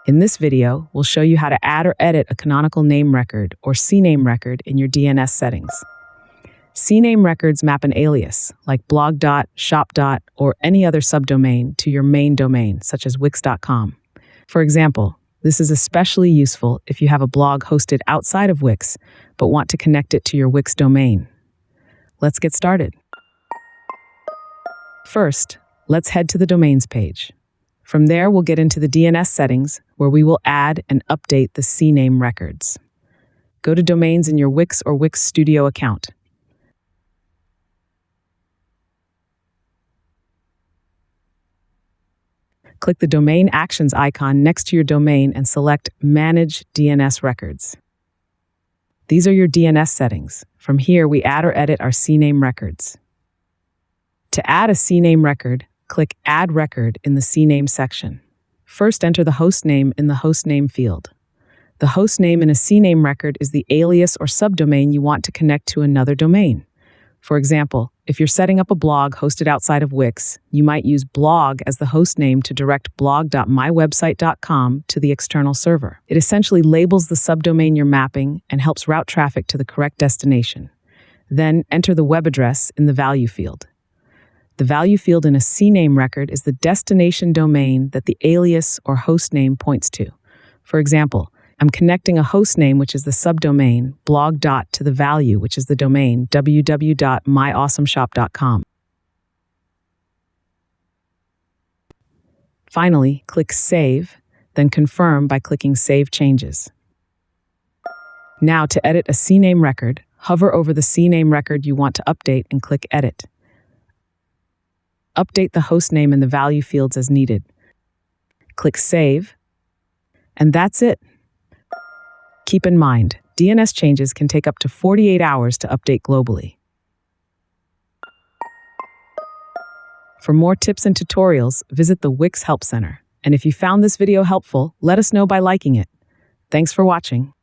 In this video, we'll show you how to add or edit a canonical name record or CNAME record in your DNS settings. CNAME records map an alias, like blog. Shop. Or any other subdomain to your main domain, such as wix.com. For example, this is especially useful if you have a blog hosted outside of Wix, but want to connect it to your Wix domain. Let's get started. First, let's head to the domains page. From there, we'll get into the DNS settings, where we will add and update the CNAME records. Go to domains in your Wix or Wix Studio account. Click the Domain Actions icon next to your domain and select Manage DNS Records. These are your DNS settings. From here, we add or edit our CNAME records. To add a CNAME record, click Add Record in the CNAME section. First, enter the host name in the host name field. The host name in a CNAME record is the alias or subdomain you want to connect to another domain. For example, if you're setting up a blog hosted outside of Wix, you might use blog as the host name to direct blog.mywebsite.com to the external server. It essentially labels the subdomain you're mapping and helps route traffic to the correct destination. Then enter the web address in the value field. The value field in a CNAME record is the destination domain that the alias or host name points to. For example, I'm connecting a host name, which is the subdomain, blog. To the value, which is the domain, www.myawesomeshop.com. Finally, click Save, then Confirm by clicking Save Changes. Now, to edit a CNAME record, hover over the CNAME record you want to update and click Edit. Update the host name in the value fields as needed. Click Save, and that's it. Keep in mind, DNS changes can take up to 48 hours to update globally. For more tips and tutorials, visit the Wix Help Center. And if you found this video helpful, let us know by liking it. Thanks for watching.